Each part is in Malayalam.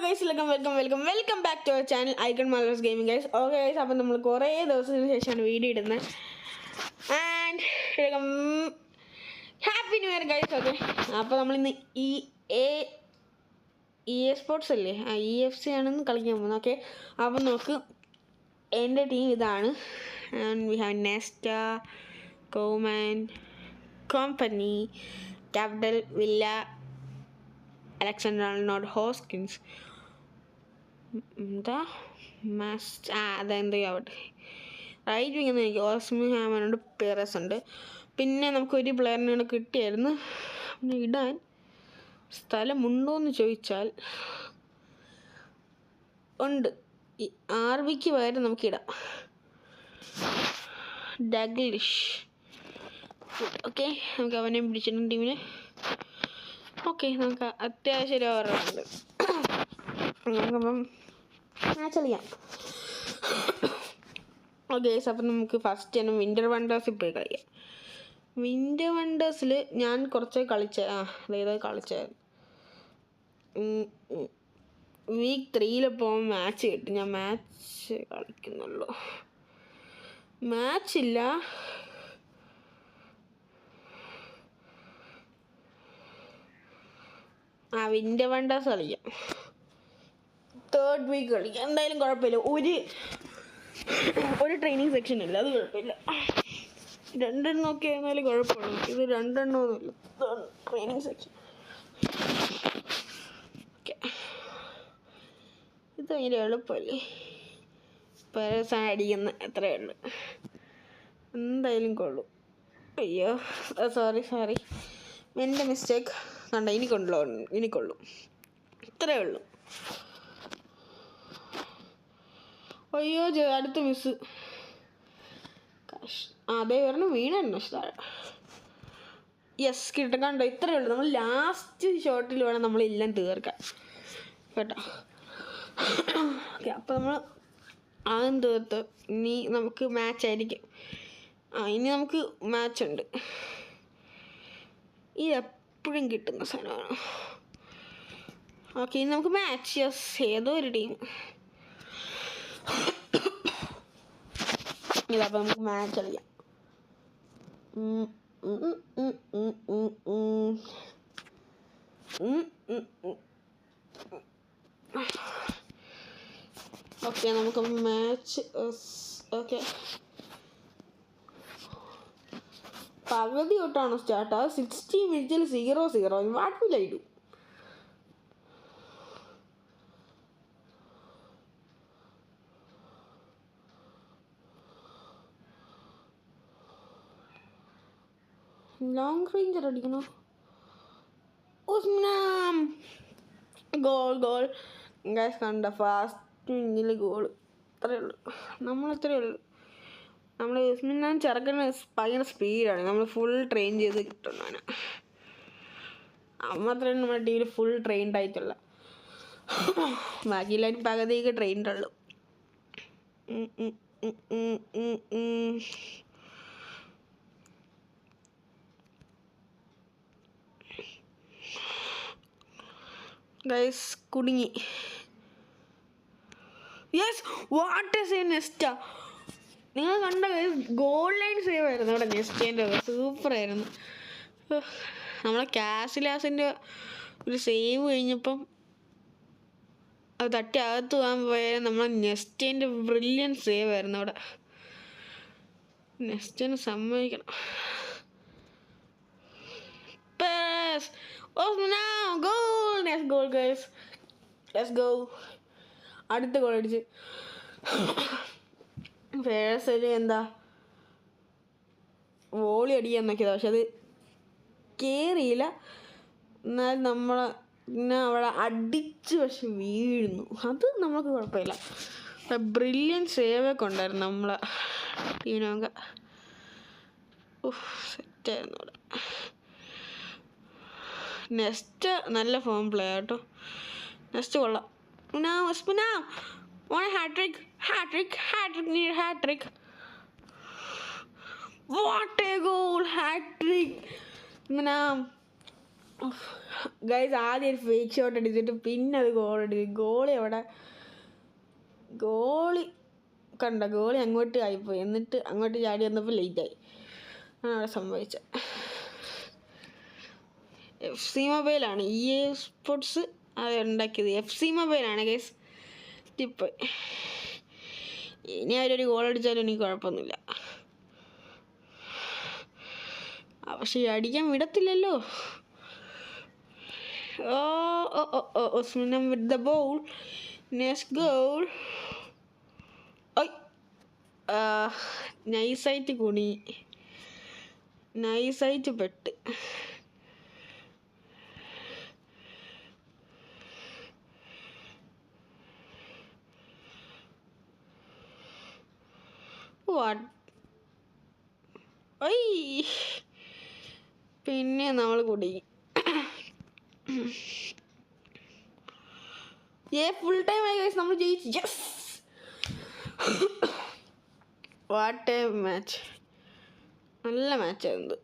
guys, welcome back to our channel Icon Marvelous Gaming guys. Okay guys, അപ്പോൾ നമ്മൾ കുറേ ദിവസത്തിന് ശേഷമാണ് വീഡിയോ ഇടുന്നത്. And happy new year guys. Okay, അപ്പോൾ നമ്മളിന്ന് EA സ്പോർട്സ് അല്ലേ, EFC ആണെന്ന് കളിക്കാൻ പോകുന്നത്. ഓക്കെ, അപ്പോൾ നമുക്ക് എൻ്റെ ടീം ഇതാണ്. And we have Nesta, Coman, Company, Capital, Villa, Alexander Arnold, Hoskins, അതെന്ത് ആവട്ടെ. റൈറ്റ് വിങ് എനിക്ക് ഓസ്മി ഹാമനുണ്ട്, പെറസ് ഉണ്ട്. പിന്നെ നമുക്കൊരു പ്ലെയറിനെ കൂടെ കിട്ടിയായിരുന്നു. പിന്നെ ഇടാൻ സ്ഥലമുണ്ടോയെന്ന് ചോദിച്ചാൽ ഉണ്ട്. ഈ RBക്ക് പകരം നമുക്കിടാം ഡഗ്ലിഷ്. ഓക്കെ, നമുക്ക് അവനെ പിടിച്ചിട്ടുണ്ട് ടീമിന്. ഓക്കെ, നമുക്ക് അത്യാവശ്യം ഒരു ഓവറുണ്ട്. നമുക്കപ്പം മാച്ച് കളിക്കാം. ഓക്കെ, അപ്പം നമുക്ക് ഫസ്റ്റ് തന്നെ വിൻ്റർ വണ്ടേഴ്സിൽ പോയി കളിക്കാം. വിൻ്റർ വണ്ടേഴ്സിൽ ഞാൻ കുറച്ച് കളിച്ചായിരുന്നു. വീക്ക് 3 പോകുമ്പോൾ മാച്ച് കിട്ടും. ഞാൻ മാച്ച് കളിക്കുന്നുള്ളൂ, മാച്ചില്ല. വിൻ്റർ വണ്ടേഴ്സ് കളിക്കാം. 3rd വീക്ക് കളിക്കാം. എന്തായാലും കുഴപ്പമില്ല. ഒരു ട്രെയിനിങ് സെക്ഷൻ ഇല്ല, അത് കുഴപ്പമില്ല. 2 എണ്ണമൊക്കെ ആയിരുന്നാലും കുഴപ്പമില്ല. ഇത് 2 എണ്ണമൊന്നുമില്ല, ട്രെയിനിങ് സെക്ഷൻ. ഓക്കെ, ഇത് ഭയങ്കര എളുപ്പമല്ലേ, പേഴ്സ് അടിക്കുന്ന അത്രയേ ഉള്ളൂ. എന്തായാലും കൊള്ളും. അയ്യോ, സോറി, എൻ്റെ മിസ്റ്റേക്ക്. കണ്ട, ഇനി കൊള്ളും, ഇത്രയേ ഉള്ളൂ. അയ്യോ, അടുത്ത മിസ്. അതേ വരണം, വീണ താഴെ. യെസ്, കിട്ടും. കണ്ടോ, ഇത്രയേ ഉള്ളൂ. നമ്മൾ ലാസ്റ്റ് ഷോട്ടിൽ വേണം നമ്മളെല്ലാം തീർക്കാൻ കേട്ടോ. ഓക്കെ, അപ്പോൾ നമ്മൾ ആദ്യം തീർത്ത് ഇനി നമുക്ക് മാച്ചായിരിക്കും. ഇനി നമുക്ക് മാച്ചുണ്ട്. ഇതെപ്പോഴും കിട്ടുന്ന സാധനമാണ്. ഓക്കെ, ഇനി നമുക്ക് മാച്ച്. യെസ്, ഏതോ ഒരു ടീം. ഇതപ്പോൾ നമുക്ക് മാച്ച് കളിക്കാം. ഓക്കെ, നമുക്ക് മാച്ച്. ഓക്കെ, പകുതി തൊട്ടാണ് സ്റ്റാർട്ട്. 60 മിനിറ്റിൽ 0-0. What will I do? Long ranger അടിക്കണോ? Goal guys. കണ്ട, ഫാസ്റ്റ് മിനിറ്റിൽ ഗോൾ. അത്രയേ ഉള്ളൂ, നമ്മളത്രയേ ഉള്ളൂ. നമ്മൾ ഉസ്മാൻ ചെറുക്കന് ഭയങ്കര സ്പീഡാണ്. നമ്മൾ ഫുൾ ട്രെയിൻ ചെയ്ത് കിട്ടുന്നതാണ്. മാത്രമേ നമ്മുടെ ടീമിൽ ഫുൾ ട്രെയിൻഡ് ആയിട്ടുള്ള. ബാക്കി എല്ലാവരും പകുതിയൊക്കെ ട്രെയിൻഡ് ഉള്ളു. ഗൈസ്, കുടുങ്ങി. Yes, what A save Nesta. നിങ്ങൾ കണ്ട ഗോൾ ലൈൻ സേവ് ആയിരുന്നു അവിടെ നെസ്റ്റേൻ്റെ. സൂപ്പറായിരുന്നു. നമ്മളെ കാസിലാസിൻ്റെ ഒരു സേവ് കഴിഞ്ഞപ്പം അത് തട്ടി അകത്ത് പോകാൻ പോയാൽ നമ്മളെ നെസ്റ്റേൻ്റെ ബ്രില്യൻ സേവ് ആയിരുന്നു അവിടെ. നെസ്റ്റേനെ സമ്മതിക്കണം. Goal guys, let's go. അടുത്ത ഗോൾ അടിച്ച്. ഫേഴ്സിൽ എന്താ വോളി അടിക്കാൻ നോക്കിയതാണ്, പക്ഷെ അത് കയറിയില്ല. എന്നാൽ പിന്നെ അവിടെ അടിച്ച് പക്ഷെ വീഴുന്നു. അത് നമുക്ക് കുഴപ്പമില്ല. ബ്രില്യൻ സേവൊക്കെ ഉണ്ടായിരുന്നു നമ്മളെ ടീമിനൊക്കെ. സെറ്റായിരുന്നു അവിടെ. നെസ്റ്റ് നല്ല ഫോം പ്ലേ കേട്ടോ. നെസ്റ്റ് കൊള്ളാം. Hattrick. What a goal, hattrick. Guys ആദ്യം ഒരു ഫേക്ക് ഷോട്ട് അടിച്ചിട്ട് പിന്നെ അത് ഗോൾ അടിച്ചു. ഗോളി ഗോളി അങ്ങോട്ട് ആയിപ്പോയി, എന്നിട്ട് അങ്ങോട്ട് ചാടി വന്നപ്പോൾ ലേറ്റായി. അവിടെ സംഭവിച്ചത്. FC മൊബൈലാണ് EA സ്പോർട്സ് അത് ഉണ്ടാക്കിയത്. FC മൊബൈലാണ് ഗൈസ്. ഇപ്പോൾ ഇനി അവരൊരു ഗോൾ അടിച്ചാലും എനിക്ക് കുഴപ്പമൊന്നുമില്ല. പക്ഷെ അടിക്കാൻ വിടത്തില്ലല്ലോ. Osman with the ball. Next goal. നൈസായിട്ട് കുണി, നൈസായിട്ട് പെട്ട്. പിന്നെ നമ്മൾ കുടുങ്ങി. ഫുൾ ടൈം ആയി ഗൈസ്, നമ്മൾ ജയിച്ചു. Yes, what A match. നല്ല മാച്ചായിരുന്നു.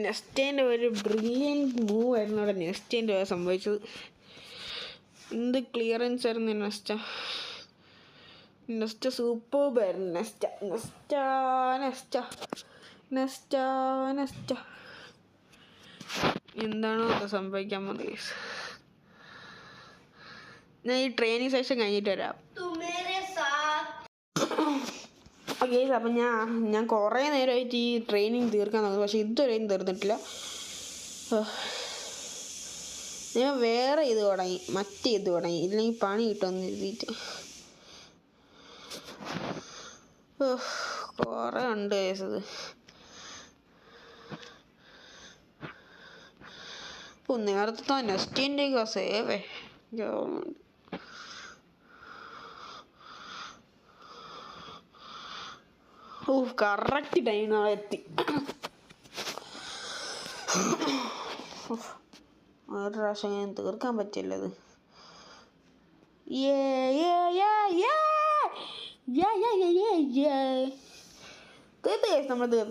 നെസ്റ്റേൻ്റെ ഒരു ബ്രില്യൻറ്റ് മൂവ് ആയിരുന്നു അവിടെ. നെസ്റ്റേൻ്റെ സംഭവിച്ചത് എന്ത് ക്ലിയറൻസ് ആയിരുന്നു. നെസ്റ്റ സൂപ്പർബായിരുന്നു. നെസ്റ്റ എന്താണോ അത് സംഭവിക്കാൻ പോകുന്നത് ഗൈസ്. ഞാൻ ഈ ട്രെയിനിങ് സെഷൻ കഴിഞ്ഞിട്ട് വരാം. ഗൈസ് അപ്പം ഞാൻ കുറേ നേരമായിട്ട് ഈ ട്രെയിനിങ് തീർക്കാൻ നോക്കുന്നു, പക്ഷെ ഇതുവരെയും തീർന്നിട്ടില്ല. ഞാൻ വേറെ മറ്റേ ഇത് തുടങ്ങി, ഇല്ലെങ്കിൽ പണി കിട്ടുമെന്ന് എഴുതിയിട്ട്. കുറേ ഉണ്ട് ഗൈസ്. നേരത്തെ നെസ്റ്റീൻ്റെ സേവേ കറക്റ്റ് ടൈം എത്തി. ഒരു പ്രാവശ്യം ഞാൻ തീർക്കാൻ പറ്റില്ലത്.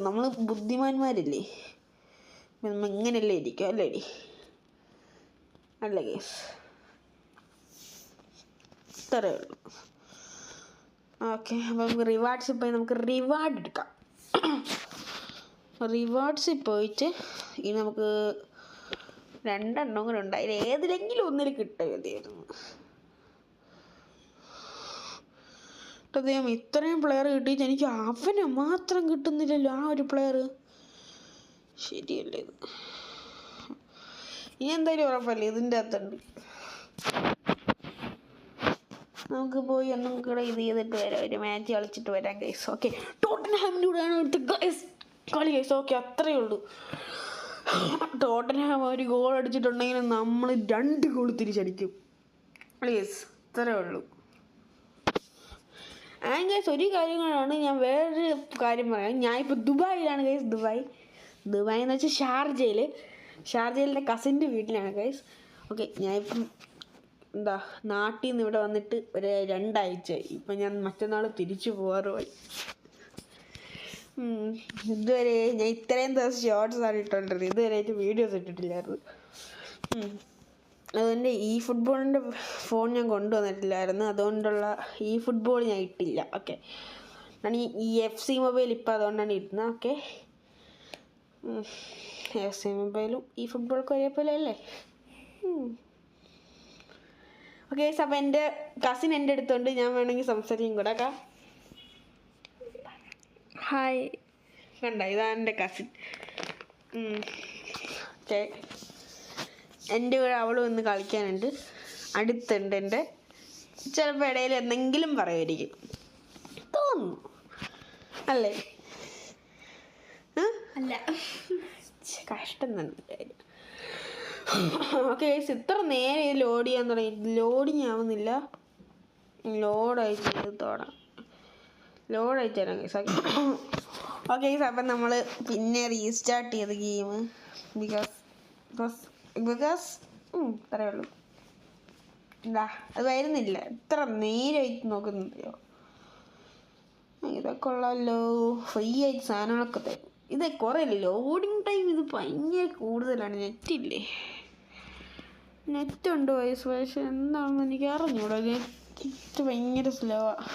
നമ്മൾ ബുദ്ധിമാന്മാരില്ലേ, നമ്മൾ ഇങ്ങനെയല്ലേ ഇരിക്കും അല്ലേടി, അല്ല ഗൈസ്. ഇത്രയേ ഉള്ളൂ. ഓക്കെ, അപ്പം റിവാർഡ്സിൽ പോയി നമുക്ക് റിവാർഡ് എടുക്കാം. റിവാർഡ്സിൽ പോയിട്ട് ഇനി നമുക്ക് 2 എണ്ണം കൂടെ ഉണ്ട്. അതിൽ ഏതിലെങ്കിലും ഒന്നിൽ കിട്ടുകയായിരുന്നു. അദ്ദേഹം ഇത്രയും പ്ലെയർ കിട്ടിയിട്ട് എനിക്ക് അവനെ മാത്രം കിട്ടുന്നില്ലല്ലോ. ആ ഒരു പ്ലെയർ ശരിയല്ലേ ഇത്? ഇനി എന്തായാലും ഉറപ്പല്ലേ ഇതിൻ്റെ അകത്തുണ്ട്. നമുക്ക് പോയി ഒന്നും കൂടെ ഇത് ചെയ്തിട്ട് വരാം, ഒരു മാച്ച് കളിച്ചിട്ട് വരാം ഗൈസ്. ഓക്കെ, ടോട്ടൻഹാമിലൂടെയാണ് അടുത്ത കളി ഗൈസ്. ഓക്കെ, അത്രയേ ഉള്ളൂ. ടോട്ടൻഹാം ഒരു ഗോൾ അടിച്ചിട്ടുണ്ടെങ്കിൽ നമ്മൾ 2 ഗോൾ തിരിച്ചടിക്കും. പ്ലീസ്, ഇത്രയേ ഉള്ളൂ. ആൻഡ് ഗൈസ്, ഒരു കാര്യങ്ങളാണ് ഞാൻ വേറൊരു കാര്യം പറയാം. ഞാനിപ്പോൾ ദുബായിലാണ് ഗൈസ്. ദുബായ് എന്ന് വെച്ചാൽ ഷാർജയിലെ കസിൻ്റെ വീട്ടിലാണ് ഗൈസ്. ഓക്കെ, ഞാനിപ്പം നാട്ടിൽ നിന്ന് ഇവിടെ വന്നിട്ട് ഒരു 2 ആഴ്ചയായി. ഇപ്പം ഞാൻ മറ്റന്നാൾ തിരിച്ചു പോകാറുമായി. ഇതുവരെ ഞാൻ ഇത്രയും ദിവസം ഷോർട്സാണ് ഇട്ടുകൊണ്ടിരുന്നത്, ഇതുവരെയായിട്ട് വീഡിയോസ് ഇട്ടിട്ടില്ലായിരുന്നു. അതുകൊണ്ട് ഈ ഫുട്ബോളിൻ്റെ ഫോൺ ഞാൻ കൊണ്ടുവന്നിട്ടില്ലായിരുന്നു, അതുകൊണ്ടുള്ള ഈ ഫുട്ബോൾ ഞാൻ ഇട്ടില്ല. ഓക്കെ, ഞാൻ ഈ FC മൊബൈൽ ഇപ്പം അതുകൊണ്ടാണ് ഇടുന്നത്. ഓക്കെ, FC മൊബൈലും ഈ ഫുട്ബോൾക്ക് ഒരേപോലെ അല്ലേ? ഓക്കെ, അപ്പം എൻ്റെ കസിൻ എൻ്റെ അടുത്തുണ്ട്, ഞാൻ വേണമെങ്കിൽ സംസാരിക്കും കൂടെ. അക്കാ ഹായ്, കണ്ട ഇതാണ് എൻ്റെ കസിൻ. ഓക്കെ, എൻ്റെ കൂടെ അവളും ഒന്ന് കളിക്കാനുണ്ട്, അടുത്തുണ്ട് എൻ്റെ. ചിലപ്പോൾ ഇടയിൽ എന്തെങ്കിലും പറയുമായിരിക്കും തോന്നുന്നു, അല്ലേ? അല്ല, കഷ്ടം തന്നെ. ഓക്കെ, ഇത്ര നേരം ഇത് ലോഡ് ചെയ്യാൻ തുടങ്ങി, ലോഡിങ് ആവുന്നില്ല. ലോഡായിട്ട് തരാം ഗൈസ്. ഓക്കെ ഗൈസ്, അപ്പം നമ്മൾ പിന്നെ റീസ്റ്റാർട്ട് ചെയ്ത് ഗെയിം. ബിക്കോസ് അത്രയേ ഉള്ളൂ. അത് വരുന്നില്ല, ഇത്ര നേരമായിട്ട് നോക്കുന്നുണ്ടോ? ഇതൊക്കെ ഉള്ളല്ലോ, ഫ്രീ ആയിട്ട് സാധനങ്ങളൊക്കെ തരും. ഇത് കുറേ ലോഡിങ് ടൈം ഇത് ഭയങ്കര കൂടുതലാണ്. നെറ്റില്ലേ, നെറ്റുണ്ട് വയസ്സ് പക്ഷെ എന്താണെന്ന് എനിക്ക് അറിഞ്ഞൂടാ. നെറ്റ് ഭയങ്കര സ്ലോ ആണ്.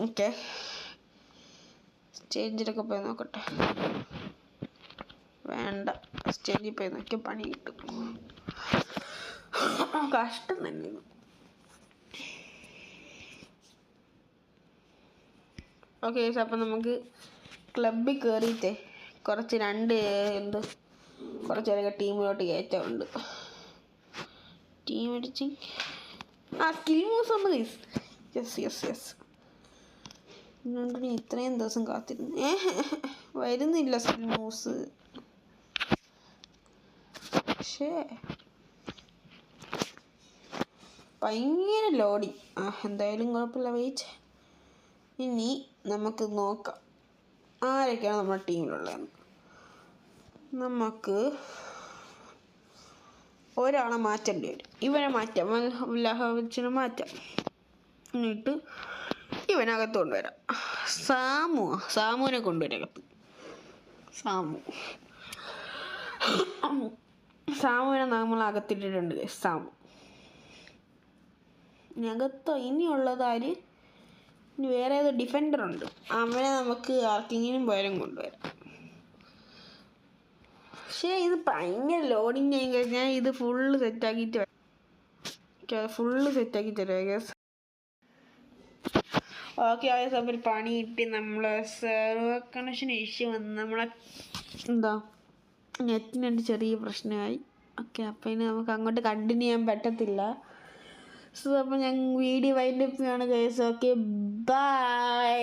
ഓക്കെ, സ്റ്റേജിലൊക്കെ പോയി നോക്കട്ടെ. വേണ്ട, സ്റ്റേജിൽ പോയി നോക്കിയാൽ പണി കിട്ടും. കഷ്ടം തന്നെ. ഓക്കെ, അപ്പം നമുക്ക് ക്ലബിൽ കയറിയിട്ടേ കുറച്ച് കുറച്ചേരൊക്കെ ടീമിലോട്ട് കയറ്റമുണ്ട്. ടീം എഡിറ്റിങ് സ്കിൽ മൂവ്സ് ഉണ്ട് ഗൈസ്. യെസ് അതുകൊണ്ട് ഇത്രയും ദിവസം കാത്തിരുന്നു. വരുന്നില്ല സ്കിൽ മൂവ്സ്. പക്ഷേ ഭയങ്കര ലോഡിങ്. എന്തായാലും കുഴപ്പമില്ല, വെയിറ്റ്. ഇനി നമുക്ക് നോക്കാം ആരൊക്കെയാണ് നമ്മുടെ ടീമിലുള്ളതെന്ന്. നമുക്ക് ഒരാളെ മാറ്റേണ്ടി വരും. ഇവനെ മാറ്റാം, ലഹവിച്ചിനെ മാറ്റാം. എന്നിട്ട് ഇവനകത്ത് കൊണ്ടുവരാം. സാമുവിനെ കൊണ്ടുവരാം അകത്ത്. സാമുവിനെ നമ്മൾ അകത്തിട്ടിട്ടുണ്ട്. അകത്തോ ഇനിയുള്ളത് ആര്? ഇനി വേറെ ഏതോ ഡിഫൻഡർ ഉണ്ട്. അവനെ നമുക്ക് ആർക്കെങ്കിലും പോയാലും കൊണ്ടുവരാം. പക്ഷേ ഇത് ഭയങ്കര ലോഡിങ് ആയി കഴിഞ്ഞാൽ ഇത് ഫുള്ള് സെറ്റാക്കിയിട്ട് തരാം. ഓക്കെ, അപ്പോൾ ഒരു പണി കിട്ടി. നമ്മളെ സെർവർ കണക്ഷൻ ഇഷ്യൂ വന്ന് നമ്മളെ നെറ്റിനൊരു ചെറിയ പ്രശ്നമായി. ഓക്കെ, അപ്പോൾ ഇനി നമുക്ക് അങ്ങോട്ട് കണ്ടിന്യൂ ചെയ്യാൻ പറ്റത്തില്ല. സോ അപ്പോൾ ഞാൻ വീഡിയോ വൈൻഡപ്പ് ചെയ്യാണ് ഗൈസ്. Okay, by.